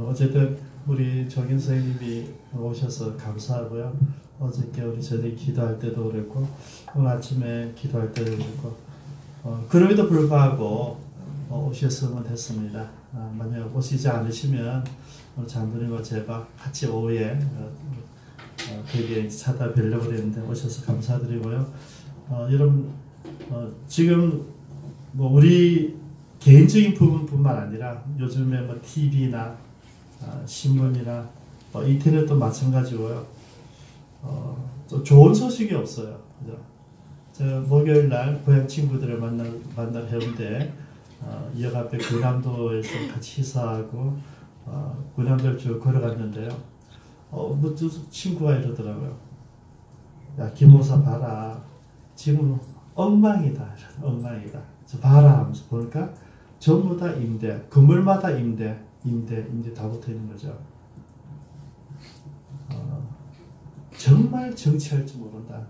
어쨌든 우리 정인 선생님이 오셔서 감사하고요. 어저께 우리 저녁 기도할 때도 그랬고 오늘 아침에 기도할 때도 그랬고 그럼에도 불구하고 오셨으면 했습니다. 만약 오시지 않으시면 장로님과 제가 같이 오후에 댁에 찾아뵈려고 그랬는데 오셔서 감사드리고요. 여러분 지금 뭐 우리 개인적인 부분뿐만 아니라 요즘에 뭐 TV나 신문이나 인터넷도 마찬가지고요. 또 좋은 소식이 없어요. 그죠? 제가 목요일 날 고향 친구들을 만날 해운대 역 앞에 군함도에서 같이 희사하고 군함도를 쭉 걸어갔는데요. 뭐 친구가 이러더라고요. 야, 김호사 봐라. 지금 엉망이다. 엉망이다. 저 봐라 하면서 보니까 전부 다 임대, 건물마다 임대 다 붙어 있는 거죠. 정말 정치할 줄 모른다.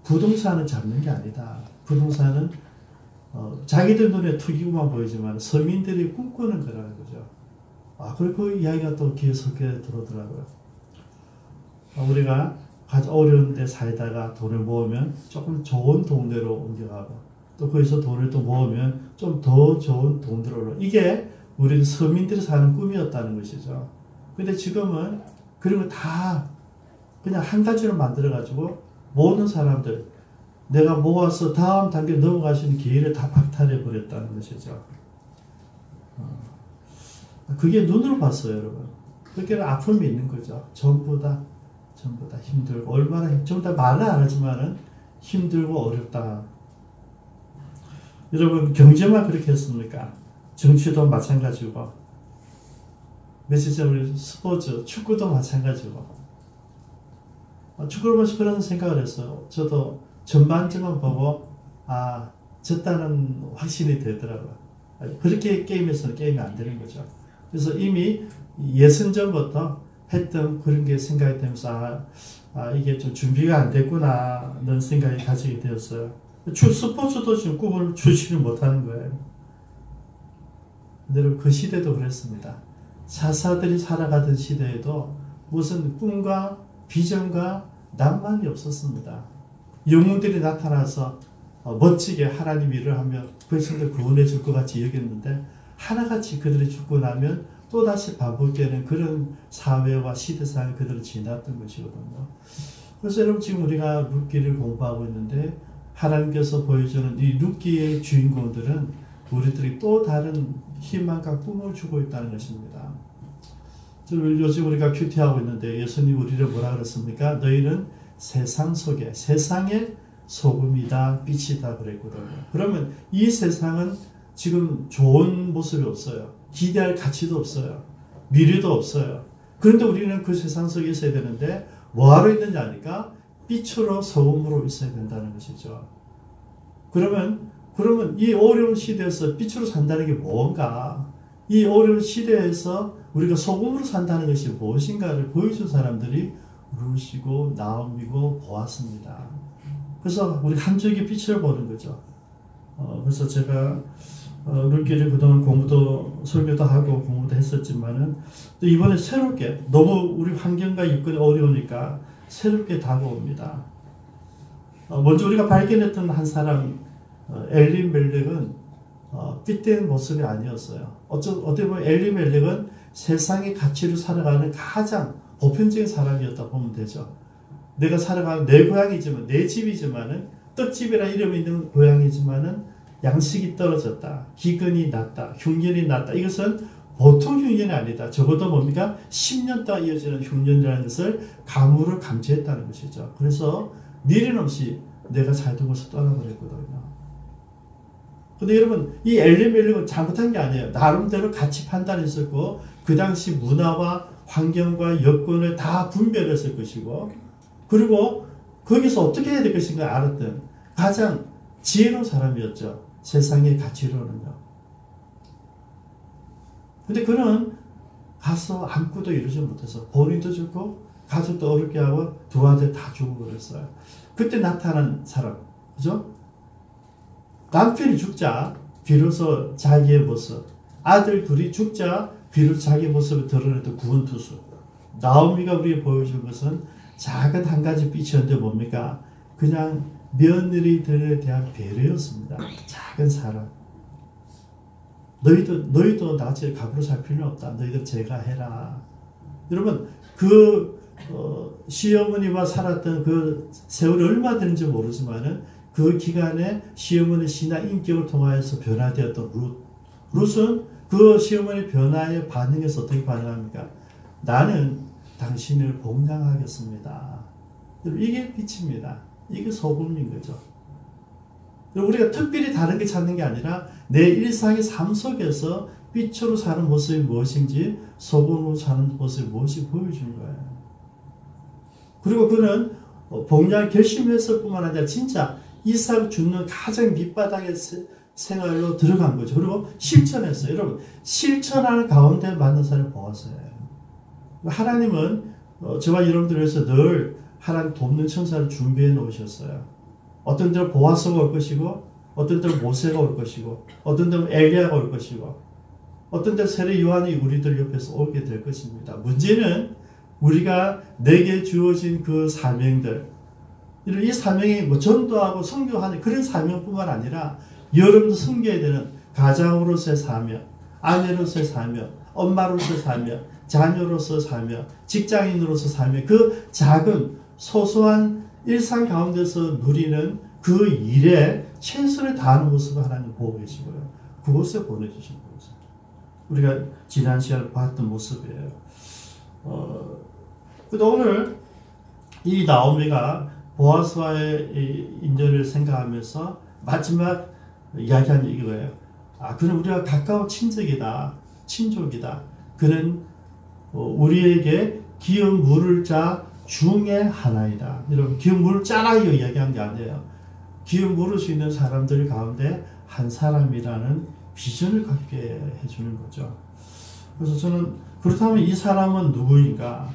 부동산은 잡는 게 아니다. 부동산은 자기들 눈에 투기구만 보이지만 서민들이 꿈꾸는 거라는 거죠. 그리고 그 이야기가 또 귀에 섞여 들어오더라고요. 우리가 아주 어려운 데 살다가 돈을 모으면 조금 좋은 동네로 옮겨가고 또 거기서 돈을 또 모으면 좀 더 좋은 동네로 이게 우리 서민들이 사는 꿈이었다는 것이죠. 근데 지금은 그런 거 다 그냥 한 가지로 만들어가지고 모든 사람들 내가 모아서 다음 단계로 넘어갈 수 있는 기회를 다 박탈해 버렸다는 것이죠. 그게 눈으로 봤어요, 여러분. 그렇게 아픔이 있는 거죠. 전부 다 힘들고 얼마나 전부 다 말은 안 하지만은 힘들고 어렵다. 여러분 경제만 그렇게 했습니까? 정치도 마찬가지고 며칠 전에 우리 스포츠 축구도 마찬가지고 축구를 보면서 그런 생각을 했어요. 저도 전반전만 보고 졌다는 확신이 되더라고요. 그렇게 게임에서는 게임이 안 되는 거죠. 그래서 이미 예선전부터 했던 그런 게 생각이 되면서 이게 좀 준비가 안 됐구나 는 생각이 가지게 되었어요. 스포츠도 지금 꿈을 주지를 못하는 거예요. 근데 그 시대도 그랬습니다. 사사들이 살아가던 시대에도 무슨 꿈과 비전과 낭만이 없었습니다. 영웅들이 나타나서 멋지게 하나님 일을 하며 백성들 구원해 줄 것 같이 여겼는데 하나같이 그들이 죽고 나면 또다시 반복되는 그런 사회와 시대상을 그대로 지났던 것이거든요. 그래서 여러분 지금 우리가 룻기를 공부하고 있는데 하나님께서 보여주는 이 룻기의 주인공들은 우리들이 또 다른 희망과 꿈을 주고 있다는 것입니다. 요즘 우리가 큐티하고 있는데 예수님 우리를 뭐라 그랬습니까? 너희는 세상 속에 세상의 소금이다 빛이다 그랬거든요. 그러면 이 세상은 지금 좋은 모습이 없어요. 기대할 가치도 없어요. 미래도 없어요. 그런데 우리는 그 세상 속에 있어야 되는데 뭐하러 있느냐 하니까 빛으로 소금으로 있어야 된다는 것이죠. 그러면 이 어려운 시대에서 빛으로 산다는 게 뭔가? 이 어려운 시대에서 우리가 소금으로 산다는 것이 무엇인가를 보여준 사람들이 루시고 나옴이고 보았습니다. 그래서 우리 한 줄기 빛을 보는 거죠. 그래서 제가 룻기를 그동안 공부도 설교도 하고 공부도 했었지만은 또 이번에 새롭게 너무 우리 환경과 여건이 어려우니까 새롭게 다가옵니다. 먼저 우리가 발견했던 한 사람 엘리멜렉은 빛된 모습이 아니었어요. 어떻게 보면 엘리멜렉은 세상의 가치로 살아가는 가장 보편적인 사람이었다 보면 되죠. 내가 살아가는 내 고향이지만 내 집이지만은 떡집이라 이름이 있는 고향이지만은 양식이 떨어졌다. 기근이 났다. 흉년이 났다. 이것은 보통 흉년이 아니다. 적어도 뭡니까? 10년 동안 이어지는 흉년이라는 것을 가물을 감지했다는 것이죠. 그래서 미련 없이 내가 살던 곳을 떠나버렸거든요. 근데 여러분 이 엘리멜렉은 잘못한 게 아니에요. 나름대로 가치 판단이 있었고 그 당시 문화와 환경과 여건을 다 분별했을 것이고 그리고 거기서 어떻게 해야 될 것인가 알았던 가장 지혜로운 사람이었죠. 세상의 가치로는요. 근데 그는 가서 아무것도 이루지 못해서 본인도 죽고 가족도 어렵게 하고 두 아들 다 죽어버렸어요. 그때 나타난 사람, 그죠? 남편이 죽자 비로소 자기의 모습, 아들 둘이 죽자 비로소 자기 모습을 드러냈던 구원투수. 나오미가 우리에게 보여준 것은 작은 한 가지 빛이었는데 뭡니까? 그냥 며느리들에 대한 배려였습니다. 작은 사랑. 너희도 나처럼 갑으로 살 필요는 없다. 너희들 제가 해라. 여러분 시어머니와 살았던 그 세월이 얼마 되는지 모르지만은 그 기간에 시어머니 신앙 인격을 통하여서 변화되었던 룻은 그 시어머니 변화에 반응해서 어떻게 반응합니까? 나는 당신을 봉양하겠습니다. 이게 빛입니다. 이게 소금인 거죠. 우리가 특별히 다른 게 찾는 게 아니라 내 일상의 삶 속에서 빛으로 사는 모습이 무엇인지 소금으로 사는 모습이 무엇이 보여주는 거예요. 그리고 그는 봉양 결심했을 뿐만 아니라 진짜 이삭을 죽는 가장 밑바닥의 생활로 들어간 거죠. 그리고 실천했어요. 여러분 실천하는 가운데 만난 사람이 보아서예요. 하나님은 저와 여러분들을 위해서 늘 하나님 돕는 천사를 준비해 놓으셨어요. 어떤 때는 보아스가 올 것이고 어떤 때는 모세가 올 것이고 어떤 때는 엘리야가 올 것이고 어떤 때는 세례 요한이 우리들 옆에서 오게 될 것입니다. 문제는 우리가 내게 주어진 그 사명들 이 사명이 뭐 전도하고 선교하는 그런 사명뿐만 아니라 여러분도 섬겨야 되는 가장으로서의 사명, 아내로서의 사명, 엄마로서의 사명, 자녀로서의 사명, 직장인으로서의 사명 그 작은 소소한 일상 가운데서 누리는 그 일에 최선을 다하는 모습을 하나님 보고 계시고요. 그곳에 보내주신 거죠. 우리가 지난 시간에 봤던 모습이에요. 오늘 이 나오미가 보아스와의 인연을 생각하면서 마지막 이야기하는 이거예요. 그는 우리가 가까운 친족이다. 그는 우리에게 기업 물을 자 중에 하나이다. 여러분 기업 물을 짜라 이야기한 게 아니에요. 기업 물을 수 있는 사람들 가운데 한 사람이라는 비전을 갖게 해주는 거죠. 그래서 저는 그렇다면 이 사람은 누구인가?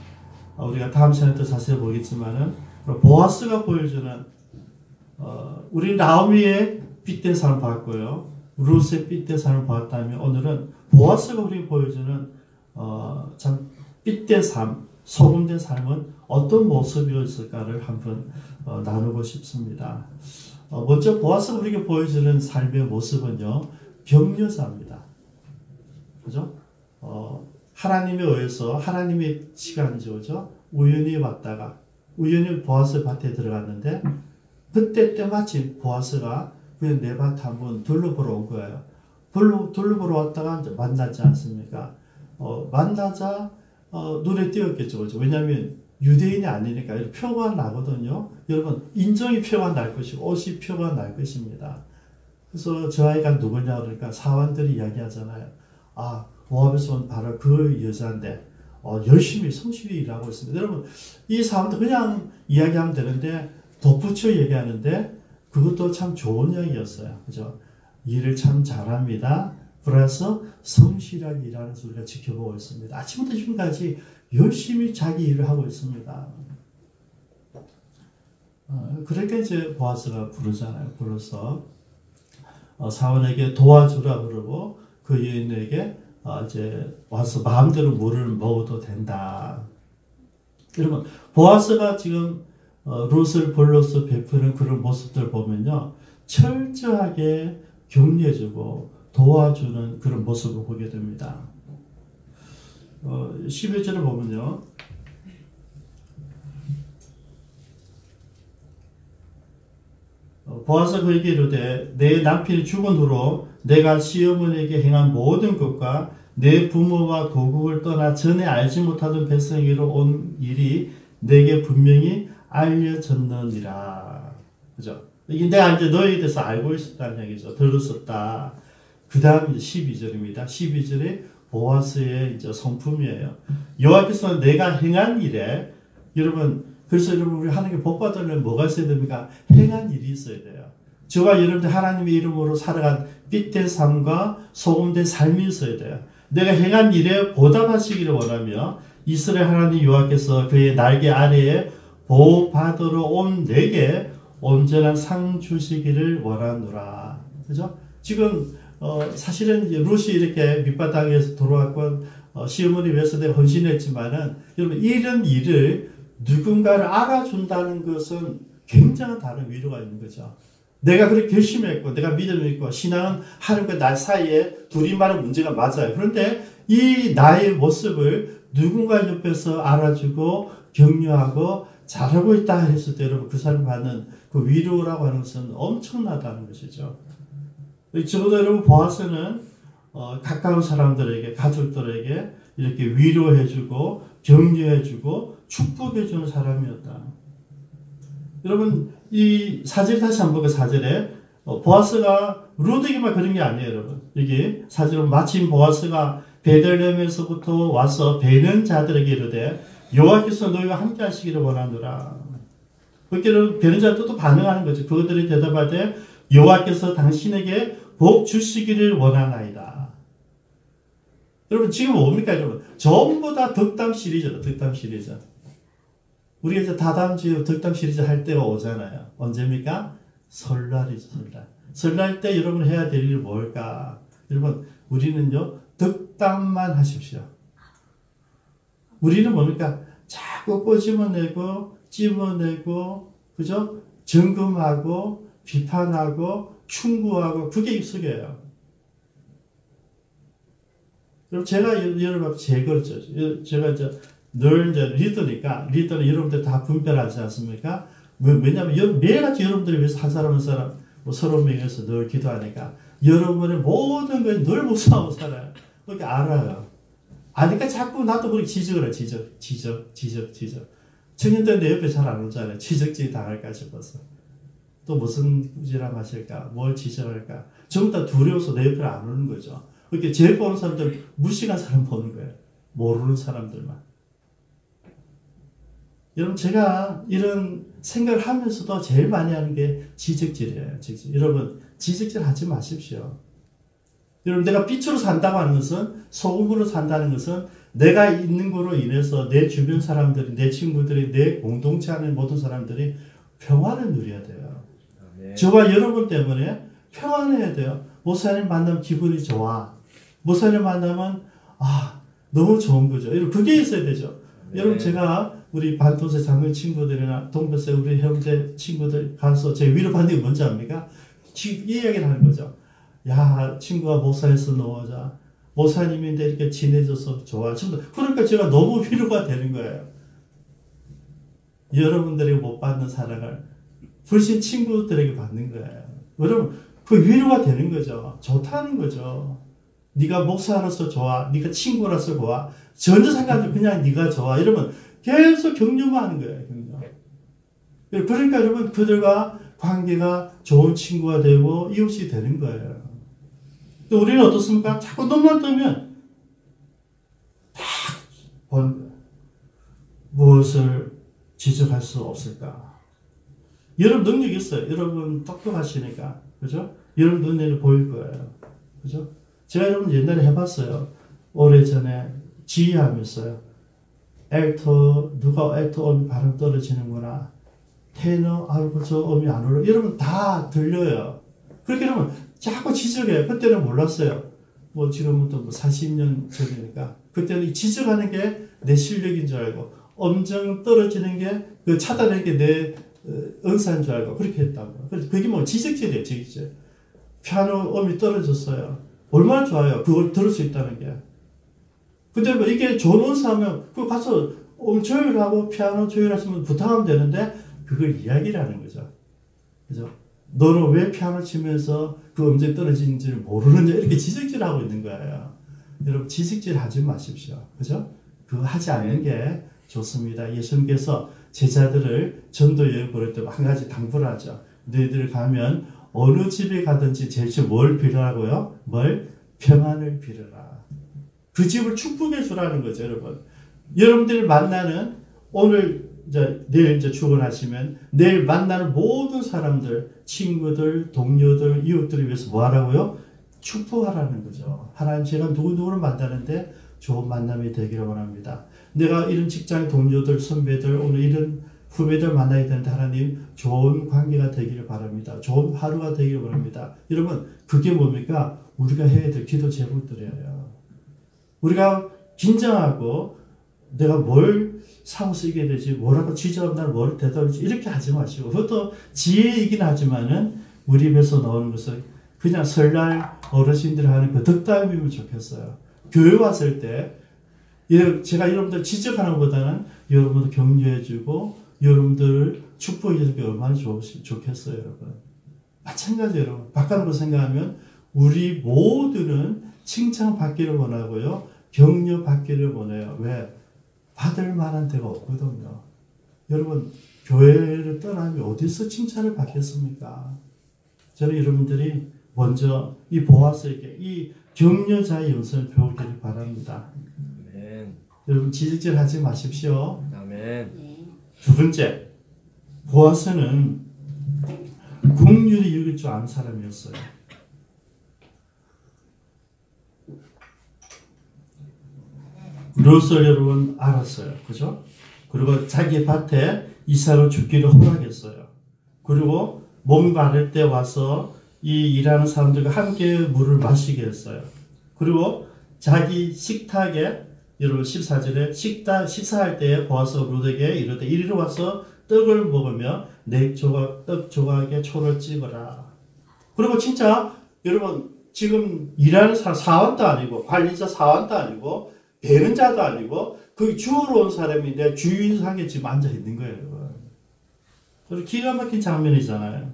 우리가 다음 시간에 또 자세히 보겠지만은 보아스가 보여주는 우리 나오미의 빛된 삶을 봤고요. 룻의 빛된 삶을 봤다면 오늘은 보아스가 우리에게 보여주는 참 빛된 삶, 소금된 삶은 어떤 모습이었을까를 한번 나누고 싶습니다. 먼저 보아스가 우리에게 보여주는 삶의 모습은요. 격려자입니다. 그죠? 하나님에 의해서 하나님의 시간이죠. 그죠? 우연히 왔다가 우연히 보아스 밭에 들어갔는데 그때 때마침 보아스가 그냥 내 밭 한번 둘러보러 온 거예요. 둘러보러 왔다가 이제 만나지 않습니까? 만나자 눈에 띄었겠죠. 그죠? 왜냐하면 유대인이 아니니까 표가 나거든요. 여러분 인정이 표가 날 것이고 옷이 표가 날 것입니다. 그래서 저 아이가 누구냐 그러니까 사원들이 이야기하잖아요. 모압에서 온 바로 그 여자인데 열심히 성실히 일하고 있습니다. 여러분 이 사람도 그냥 이야기하면 되는데 덧붙여 얘기하는데 그것도 참 좋은 이야기였어요. 그죠? 일을 참 잘합니다. 그래서 성실하게 일하는 것을 우리가 지켜보고 있습니다. 아침부터 지금까지 열심히 자기 일을 하고 있습니다. 그러니까 이제 보아스가 부르잖아요. 불러서 사원에게 도와주라 그러고 그 여인에게 이제 와서 마음대로 물을 먹어도 된다. 여러분 보아스가 지금 룻을 불러서 베푸는 그런 모습들 보면요. 철저하게 격려해주고 도와주는 그런 모습을 보게 됩니다. 11절을 보면요. 보아스가 그에게 이르되 내 남편이 죽은 후로 내가 시어머니에게 행한 모든 것과 내 부모와 고국을 떠나 전에 알지 못하던 백성에게로 온 일이 내게 분명히 알려졌느니라. 그죠? 내가 이제 너희에 대해서 알고 있었다는 얘기죠. 들었었다. 그 다음 12절입니다. 12절에 보아스의 이제 성품이에요. 여호와께서 내가 행한 일에 여러분 그래서 여러분 우리 하나님께 복 받으려면 뭐가 있어야 됩니까? 행한 일이 있어야 돼요. 저와 여러분들 하나님의 이름으로 살아간 빛된 삶과 소금된 삶이 있어야 돼요. 내가 행한 일에 보답하시기를 원하며 이스라엘 하나님 여호와께서 그의 날개 아래에 보호받으러 온 내게 온전한 상 주시기를 원하노라. 그죠? 지금 사실은 이제 룻이 이렇게 밑바닥에서 돌아왔고 시어머니 위해서 내가 헌신했지만은 여러분 이런 일을 누군가를 알아준다는 것은 굉장한 다른 위로가 있는 거죠. 내가 그렇게 결심했고 내가 믿음이 있고 신앙은 하나님과 나 사이에 둘이만의 문제가 맞아요. 그런데 이 나의 모습을 누군가 옆에서 알아주고 격려하고 잘하고 있다 했을 때 여러분 그 사람 받는 그 위로라고 하는 것은 엄청나다는 것이죠. 적어도 여러분 보아서는 가까운 사람들에게 가족들에게 이렇게 위로해주고 격려해주고 축복해주는 사람이었다. 여러분 이 사절 다시 한번 그 사절에 보아스가 룻에게만 그런 게 아니에요. 여러분 여기 사절은 마침 보아스가 베들레헴에서부터 와서 베는 자들에게 이르되 여호와께서 너희와 함께 하시기를 원하노라. 그렇게 베는 자들도 반응하는 거죠. 그것들이 대답하되 여호와께서 당신에게 복 주시기를 원하나이다. 여러분 지금 뭡니까 여러분? 전부 다 덕담 시리즈다. 덕담 시리즈. 우리가 이제 다다음주에 덕담 시리즈 할 때가 오잖아요. 언제입니까? 설날이죠. 설날. 설날 때 여러분 해야 될 일이 뭘까? 여러분 우리는요 덕담만 하십시오. 우리는 뭡니까? 자꾸 꼬집어내고 찝어내고 그죠? 점검하고 비판하고 충고하고 그게 익숙해요. 그럼 제가 여러분 제거죠. 제가 늘 이제 리더는 여러분들 다 분별하지 않습니까? 왜냐하면 매일같이 여러분들을 위해서 한 사람 한 사람 뭐 30명에서 늘 기도하니까 여러분의 모든 걸 늘 묵상하고 살아요. 그렇게 알아요. 아니까 자꾸 나도 그렇게 지적을 해. 지적. 청년들 내 옆에 잘 안 오잖아요. 지적질 당할까 싶어서. 또 무슨 부지람 하실까? 뭘 지적할까? 전부 다 두려워서 내 옆에 안 오는 거죠. 그렇게 제일 보는 사람들 무식한 사람 보는 거예요. 모르는 사람들만. 여러분 제가 이런 생각을 하면서도 제일 많이 하는 게 지적질이에요. 여러분 지적질 하지 마십시오. 여러분 내가 빛으로 산다고 하는 것은 소금으로 산다는 것은 내가 있는 거로 인해서 내 주변 사람들이 내 친구들이 내 공동체 안에 모든 사람들이 평안을 누려야 돼요. 네. 저와 여러분 때문에 평안해야 돼요. 목사님 만나면 기분이 좋아. 목사님 만나면 너무 좋은 거죠. 여러분 그게 있어야 되죠. 네. 여러분 제가 우리 반도세 장로님 친구들이나 동백세 우리 형제 친구들 가서 제 위로받는 게 뭔지 압니까? 이 이야기를 하는 거죠. 야 친구가 목사에서 넣어자. 목사님인데 이렇게 친해져서 좋아. 그러니까 제가 너무 위로가 되는 거예요. 여러분들이 못 받는 사랑을 불신 친구들에게 받는 거예요. 여러분 그 위로가 되는 거죠. 좋다는 거죠. 네가 목사로서 좋아. 네가 친구라서 좋아. 전혀 상관없이 그냥 네가 좋아. 이러면 계속 격려만 하는 거예요. 격려. 그러니까 여러분 그들과 관계가 좋은 친구가 되고 이웃이 되는 거예요. 또 우리는 어떻습니까? 자꾸 눈만 뜨면 다 보는 거예요. 무엇을 지적할 수 없을까? 여러분 능력이 있어요. 여러분 똑똑하시니까. 그죠? 여러분 눈에 보일 거예요. 그죠? 제가 여러분 옛날에 해봤어요. 오래전에 지휘하면서요. 누가 알토 음이 발음 떨어지는구나. 테너, 아이고 저 음이 안 올라. 여러분 다 들려요. 그렇게 하면 자꾸 지적해요. 그때는 몰랐어요. 뭐 지금부터 40년 전이니까. 그때는 지적하는 게 내 실력인 줄 알고 음정 떨어지는 게 그 차단하는 게 내 은사인 줄 알고 그렇게 했다고. 그게 뭐 지적질이에요. 지적질. 피아노 음이 떨어졌어요. 얼마나 좋아요. 그걸 들을 수 있다는 게. 근데 뭐 이게 좋은 은사하면 그거 가서 조율하고 피아노 조율하시면 부탁하면 되는데 그걸 이야기를 하는 거죠. 그죠? 너는 왜 피아노 치면서 그 음정이 떨어지는지를 모르느냐 이렇게 지적질하고 있는 거예요. 여러분 지적질 하지 마십시오. 그죠? 그거 하지 않는 게 좋습니다. 예수님께서 제자들을 전도 여행 보낼 때 한 가지 당부를 하죠. 너희들 가면 어느 집에 가든지 제일 뭘 빌으라고요? 평안을 빌어라. 그 집을 축복해 주라는 거죠, 여러분. 여러분들이 만나는 내일 출근하시면 내일 만나는 모든 사람들, 친구들, 동료들, 이웃들을 위해서 뭐 하라고요? 축복하라는 거죠. 하나님 제가 누구누구를 만나는데 좋은 만남이 되기를 원합니다. 내가 이런 직장 동료들, 선배들, 오늘 이런 후배들 만나야 되는데 하나님 좋은 관계가 되기를 바랍니다. 좋은 하루가 되기를 원합니다. 여러분 그게 뭡니까? 우리가 해야 될 기도 제목들이에요. 우리가 긴장하고 내가 뭘 사고 쓰게 되지, 뭐라고 지저분한 뭘 대답하지, 이렇게 하지 마시고, 그것도 지혜이긴 하지만은 우리 입에서 나오는 것은 그냥 설날 어르신들이 하는 그 덕담이면 좋겠어요. 교회 왔을 때 제가 여러분들 지적하는 것보다는 여러분들 격려해주고 여러분들을 축복해주는 게 얼마나 좋겠어요, 여러분. 마찬가지로 여러분, 바깥으로 생각하면 우리 모두는 칭찬받기를 원하고요, 격려받기를 원해요. 왜? 받을 만한 데가 없거든요. 여러분, 교회를 떠나면 어디서 칭찬을 받겠습니까? 저는 여러분들이 먼저 이 보아스에게 이 격려자의 영성을 배우기를 바랍니다. 아멘. 여러분, 지질하지 마십시오. 아멘. 두 번째, 보아스는 긍휼히 여길 줄 아는 사람이었어요. 롯을 여러분 알았어요. 그죠? 그리고 자기 밭에 이삭을 죽기를 허락했어요. 그리고 몸이 마를 때 와서 이 일하는 사람들과 함께 물을 마시게 했어요. 그리고 자기 식탁에, 여러분 14절에 식사할 때에 보아스 롯에게 이르되 이리로 와서 떡을 먹으며 떡 조각에 초를 찍어라. 그리고 진짜 여러분 지금 일하는 사원도 아니고 관리자 사원도 아니고 배는 자도 아니고 그 주우러 온 사람인데 주인상에 지금 앉아 있는 거예요, 여러분. 그래서 기가 막힌 장면이잖아요.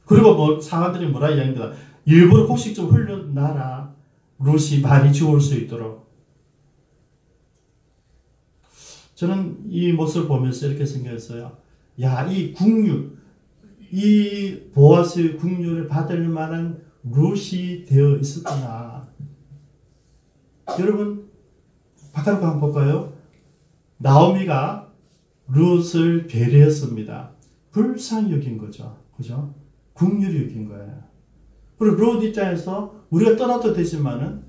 그리고 뭐 사람들이 뭐라 이야기합니다. 일부러 혹시 좀 흘려놔라. 롯이 많이 주울 수 있도록. 저는 이 모습을 보면서 이렇게 생각했어요. 야, 이 긍휼, 이 보아스의 긍휼을 받을 만한 롯이 되어 있었구나. 여러분, 바깥으로 한번 볼까요? 나오미가 롯을 배려했습니다. 불쌍히 여긴 거죠. 그죠? 긍휼히 여긴 거예요. 그리고 롯 입장에서 우리가 떠나도 되지만은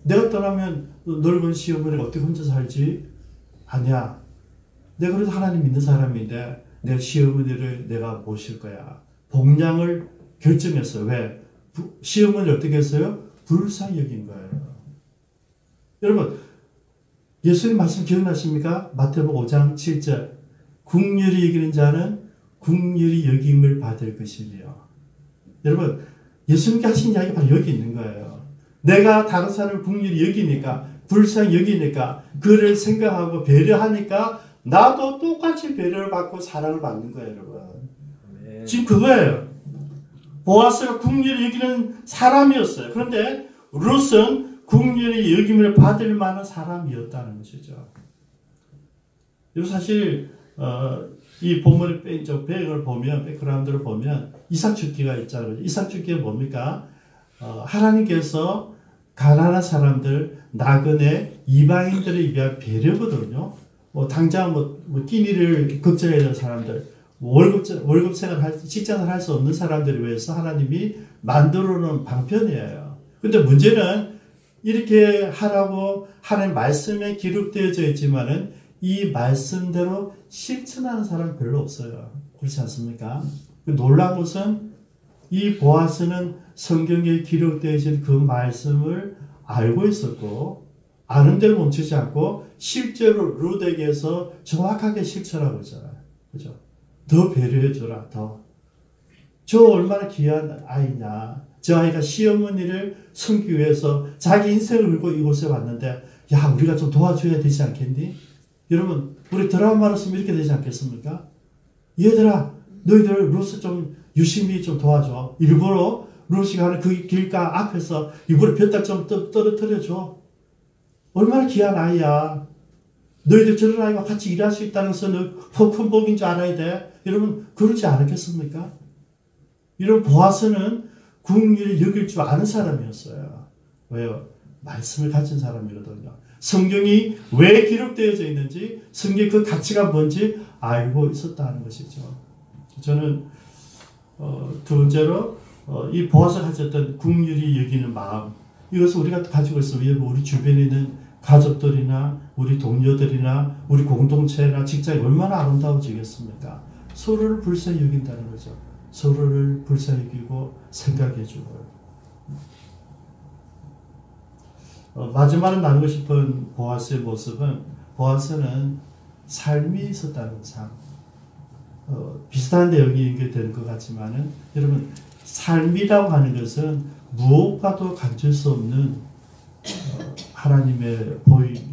내가 떠나면 넓은 시어머니가 어떻게 혼자 살지? 아니야. 내가 그래도 하나님 믿는 사람인데 내 시어머니를 내가 모실 거야. 복량을 결정했어요. 왜? 시어머니를 어떻게 했어요? 불쌍히 여긴 거예요. 여러분, 예수님 말씀 기억나십니까? 마태복음 5장 7절. 긍휼히 여기는 자는 긍휼히 여김을 받을 것이며. 여러분, 예수님께 하신 이야기 바로 여기 있는 거예요. 내가 다른 사람을 긍휼히 여기니까, 불쌍히 여기니까, 그를 생각하고 배려하니까 나도 똑같이 배려를 받고 사랑을 받는 거예요, 여러분. 네. 지금 그거예요. 보아스가 긍휼히 여기는 사람이었어요. 그런데 롯은 긍휼히 여김을 받을 만한 사람이었다는 것이죠. 그리고 사실 이 본문의 배경을 보면, 백그라운드를 보면 이삭 죽기가 있잖아요. 이삭 죽기가 뭡니까? 하나님께서 가난한 사람들, 나그네, 이방인들에 위한 배려거든요. 뭐 당장 끼니를 걱정해야 되는 사람들, 월급 생활, 직장을 할 수 없는 사람들을 위해서 하나님이 만들어 놓은 방편이에요. 근데 문제는 이렇게 하라고 하나님 말씀에 기록되어져 있지만은 이 말씀대로 실천하는 사람 별로 없어요. 그렇지 않습니까? 놀라운 것은 이 보아스는 성경에 기록되어진 그 말씀을 알고 있었고 아는 대로 멈추지 않고 실제로 롯에게서 정확하게 실천하고 있잖아요. 그죠? 더 배려해줘라, 더. 저 얼마나 귀한 아이냐. 저 아이가 시어머니를 섬기기 위해서 자기 인생을 걸고 이곳에 왔는데, 야, 우리가 좀 도와줘야 되지 않겠니? 여러분, 우리 드라마로 쓰면 이렇게 되지 않겠습니까? 얘들아, 너희들 롯을 좀 유심히 좀 도와줘. 일부러 롯이 가는 그 길가 앞에서 일부러 볕딱 좀 떨어뜨려줘. 얼마나 귀한 아이야. 너희들 저런 아이와 같이 일할 수 있다는 것은 큰 복인 줄 알아야 돼. 여러분, 그러지 않았겠습니까? 이런 보아스는 긍휼히 여길 줄 아는 사람이었어요. 왜요? 말씀을 가진 사람이거든요. 성경이 왜 기록되어져 있는지, 성경의 그 가치가 뭔지 알고 있었다는 것이죠. 저는 두 번째로 이 보아스가 가졌던 긍휼히 여기는 마음, 이것을 우리가 가지고 있으면 우리 주변에 있는 가족들이나 우리 동료들이나 우리 공동체나 직장이 얼마나 아름다워지겠습니까? 서로를 불쌍히 여긴다는 거죠. 서로를 불쌍히 여기고 생각해 주고. 마지막으로 나누고 싶은 보아스의 모습은, 보아스는 삶이 있었다는 삶. 비슷한 내용이 연결되는 것 같지만은, 여러분, 삶이라고 하는 것은 무엇과도 감출 수 없는 하나님의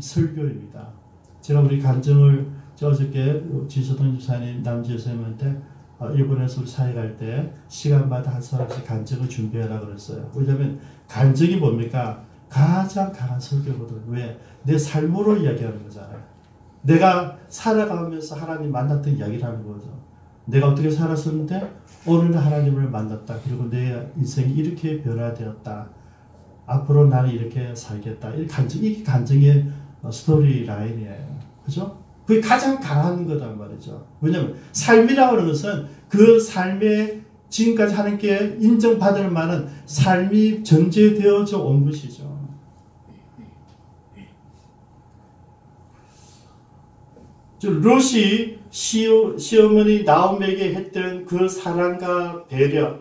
설교입니다. 제가 우리 간증을 어저께 지소동 집사님, 남지 선생님한테 일본에서 우리 사회 갈 때 시간마다 한 사람씩 간증을 준비하라고 그랬어요. 왜냐하면 간증이 뭡니까? 가장 강한 설교거든. 왜? 내 삶으로 이야기하는 거잖아요. 내가 살아가면서 하나님 만났던 이야기를 하는 거죠. 내가 어떻게 살았었는데 오늘 하나님을 만났다. 그리고 내 인생이 이렇게 변화되었다. 앞으로 나는 이렇게 살겠다. 이게 간증의 스토리 라인이에요. 그죠? 그게 가장 강한 거단 말이죠. 왜냐하면 삶이라고 하는 것은 그 삶에 지금까지 하나님께 인정받을 만한 삶이 전제되어져 온 것이죠. 롯이 시어머니 나오미에게 했던 그 사랑과 배려,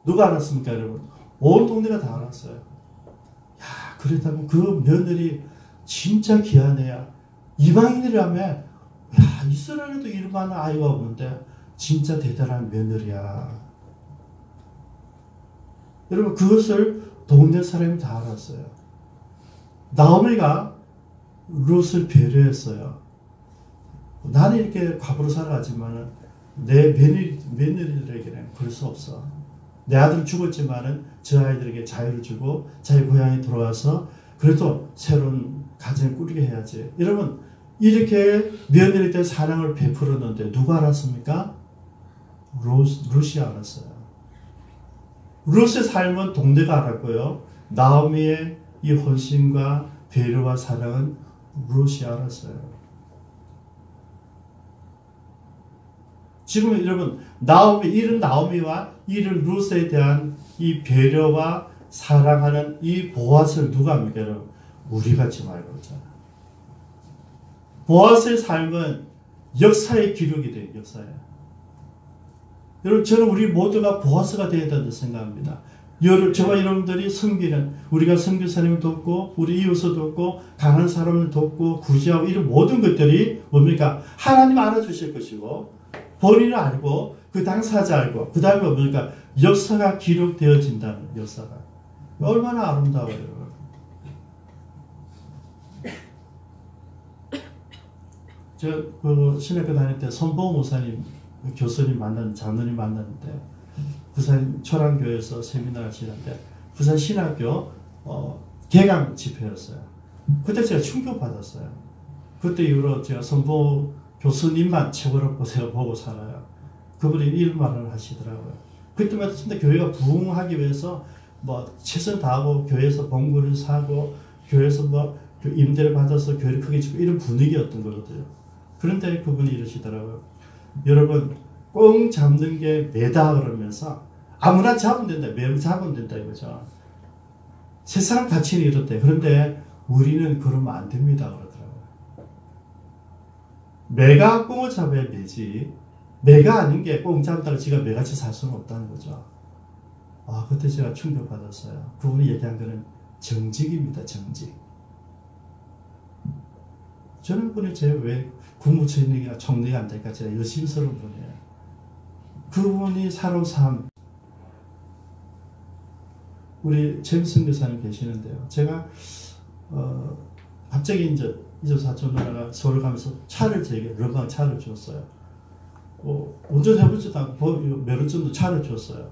누가 알았습니까, 여러분? 온 동네가 다 알았어요. 야, 그렇다면 그 며느리 진짜 귀한 애야. 이방인이라며, 야, 이스라엘에도 이런 많은 아이가 없는데 진짜 대단한 며느리야. 여러분, 그것을 동네 사람이 다 알았어요. 나오미가 롯을 배려했어요. 나는 이렇게 과부로 살아가지만은 내 며느리들에게는 그럴 수 없어. 내 아들은 죽었지만은 저 아이들에게 자유를 주고 자기 고향에 돌아와서 그래도 새로운 가정을 꾸리게 해야지. 여러분, 이렇게 며느리들 사랑을 베풀었는데 누가 알았습니까? 롯이 알았어요. 롯의 삶은 동네가 알았고요. 나오미의 이 헌신과 배려와 사랑은 롯이 알았어요. 지금 여러분, 이런 나오미와 이런 룻에 대한 이 배려와 사랑하는 이 보아스를 누가 합니까, 여러분? 우리가 지금 알고 있잖아요. 보아스의 삶은 역사의 기록이 돼요, 역사에. 여러분, 저는 우리 모두가 보아스가 되어야 된다고 생각합니다. 저와 여러분들이 섬기는, 우리가 선교사님을 돕고, 우리 이웃을 돕고, 강한 사람을 돕고, 구제하고, 이런 모든 것들이 뭡니까? 하나님 알아주실 것이고, 본인을 알고 그 당사자 알고 그 다음에 뭡니까? 역사가 기록되어진다는 역사가 얼마나 아름다워요. 제가 그 신학교 다닐 때 선보호 목사님 교수님 장로님 만났는데 부산 초랑교에서 세미나를 하시는데 부산 신학교 개강 집회였어요. 그때 제가 충격받았어요. 그때 이후로 제가 선보호 교수님만 최고라고 제가 보고 살아요. 그분이 이런 말을 하시더라고요. 그때마다 진짜 교회가 부흥하기 위해서 최선 다하고 교회에서 봉구를 사고 교회에서 임대를 받아서 교회를 크게 짓고 이런 분위기였던 거거든요. 그런데 그분이 이러시더라고요. 여러분, 꽁 잡는 게 매다 그러면서 아무나 잡으면 된다. 매 잡으면 된다 이거죠. 세상 가치는 이렇대. 그런데 우리는 그러면 안 됩니다. 그러더라고요. 매가 꽁을 잡아야 매지. 매가 아닌 게 꽁 잡다가 지가 매같이 살 수는 없다는 거죠. 그때 제가 충격받았어요. 그분이 얘기한 거는 정직입니다. 정직. 저는 그분이 왜 국무총리가 총리가 안 될까 제가 의심스러운 분이에요. 그분이 살아온 삶. 우리 제임슨 교사님 계시는데요. 제가 갑자기 이제 사촌 누나가 서울 가면서 제게 르방 차를 줬어요. 운전해보지도 않고 몇 년쯤도 차를 줬어요.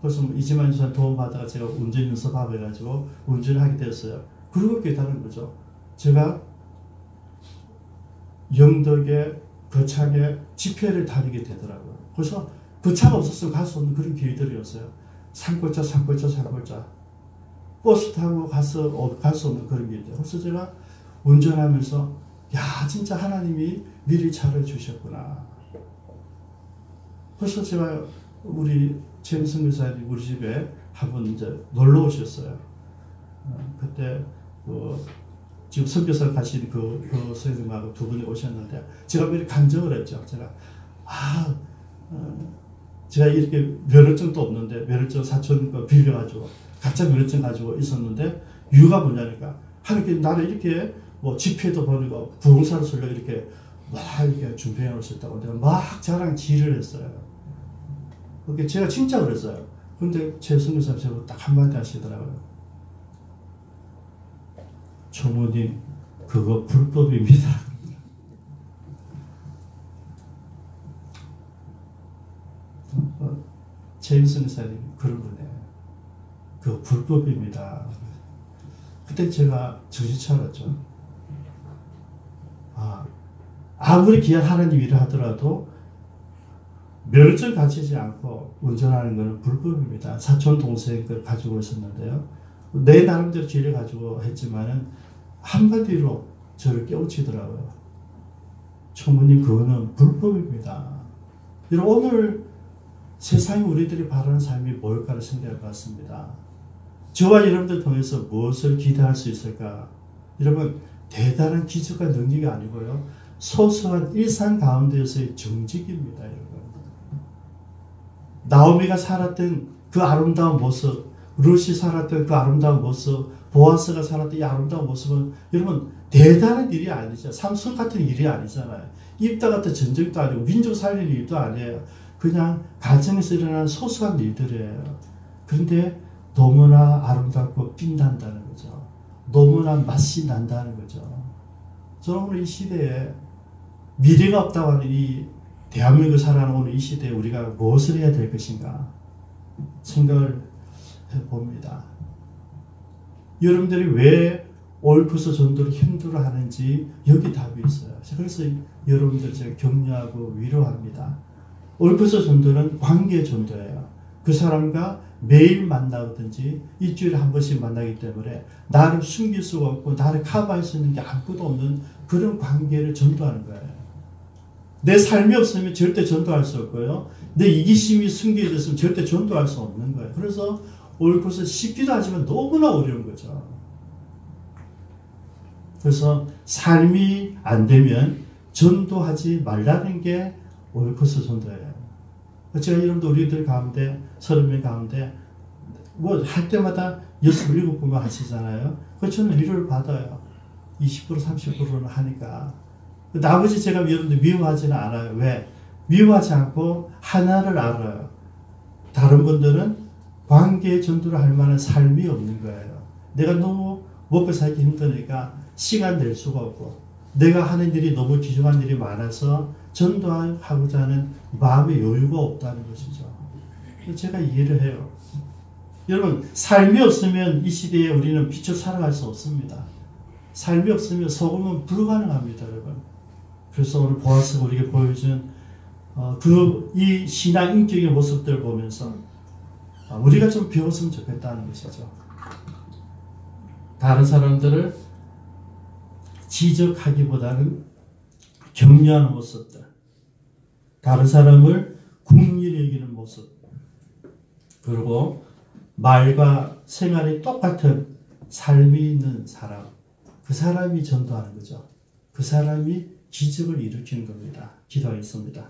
그래서 이지만 주사 도움받다가 제가 운전 연습해가지고 운전을 하게 됐어요. 그리고 깨달은 거죠. 제가 영덕의 거창에 집회를 다니게 되더라고요. 그래서 그 차가 없었으면 갈 수 없는 그런 길들이었어요. 산골짜. 버스 타고 갈 수 없는 그런 길들. 그래서 제가 운전하면서 야, 진짜 하나님이 미리 차를 주셨구나. 그래서 제가 우리 최민성 교사님 우리 집에 한번 이제 놀러 오셨어요. 그때 지금 선교사 가신 그 선생님하고 두 분이 오셨는데 제가 미리 간증을 했죠. 제가 이렇게 면허증도 없는데 면허증 사촌 거 빌려가지고 가짜 면허증 가지고 있었는데 이유가 뭐냐니까 하나님께 나를 이렇게 뭐 집회도 보내고 부흥사를 쓰려고 이렇게 막 이렇게 준비해 놓으셨다고 내가 막 자랑질을 했어요. 그게 제가 진짜 그랬어요. 근데 제 선교사님 저보고 딱 한마디 하시더라고요. 총무님 그거 불법입니다. 제임스 선교사님 그런 거네요. 그거 불법입니다. 그때 제가 정신 차렸죠. 아무리 귀한 하나님 일을 하더라도 면허증 가지지 않고 운전하는 것은 불법입니다. 사촌 동생을 가지고 있었는데요. 내 나름대로 지혜를 가지고 했지만은 한마디로 저를 깨우치더라고요. 총무님 그거는 불법입니다. 여러분 오늘 세상에 우리들이 바라는 삶이 뭘까를 생각해 봤습니다. 저와 여러분들 통해서 무엇을 기대할 수 있을까? 여러분 대단한 기적과 능력이 아니고요. 소소한 일상 가운데에서의 정직입니다. 여러분. 나오미가 살았던 그 아름다운 모습, 룻이 살았던 그 아름다운 모습, 보아스가 살았던 이 아름다운 모습은 여러분 대단한 일이 아니죠. 삼손 같은 일이 아니잖아요. 입다 같은 전쟁도 아니고 민족 살리는 일도 아니에요. 그냥 가정에서 일어나는 소소한 일들이에요. 그런데 너무나 아름답고 빛난다는 거죠. 너무나 맛이 난다는 거죠. 저는 오늘 이 시대에 미래가 없다고 하는 이 대한민국을 살아가는 이 시대에 우리가 무엇을 해야 될 것인가 생각을 해봅니다. 여러분들이 왜 올프스 전도를 힘들어하는지 여기 답이 있어요. 그래서 여러분들 제가 격려하고 위로합니다. 올프스 전도는 관계 전도예요. 그 사람과 매일 만나든지 일주일에 한 번씩 만나기 때문에 나를 숨길 수가 없고 나를 커버할 수 있는 게 아무것도 없는 그런 관계를 전도하는 거예요. 내 삶이 없으면 절대 전도할 수 없고요. 내 이기심이 숨겨졌으면 절대 전도할 수 없는 거예요. 그래서 올프스 쉽기도 하지만 너무나 어려운 거죠. 그래서 삶이 안 되면 전도하지 말라는 게 올프스 전도예요. 제가 여러분들 우리들 가운데 30명 가운데 뭐 할 때마다 6, 7분만 하시잖아요. 그래서 저는 위로를 받아요. 20% 30%는 하니까. 나머지 제가 여러분들 미워하지는 않아요. 왜? 미워하지 않고 하나를 알아요. 다른 분들은 관계 전도를 할 만한 삶이 없는 거예요. 내가 너무 먹고 살기 힘드니까 시간 낼 수가 없고 내가 하는 일이 너무 귀중한 일이 많아서 전도하고자 하는 마음의 여유가 없다는 것이죠. 제가 이해를 해요. 여러분 삶이 없으면 이 시대에 우리는 빛을 살아갈 수 없습니다. 삶이 없으면 소금은 불가능합니다. 여러분. 그래서 오늘 보아스가 우리에게 보여준 이 신앙 인격의 모습들을 보면서 우리가 좀 배웠으면 좋겠다는 것이죠. 다른 사람들을 지적하기보다는 격려하는 모습들, 다른 사람을 긍휼히 여기는 모습, 그리고 말과 생활이 똑같은 삶이 있는 사람, 그 사람이 전도하는 거죠. 그 사람이 기적을 일으키는 겁니다. 기도하겠습니다.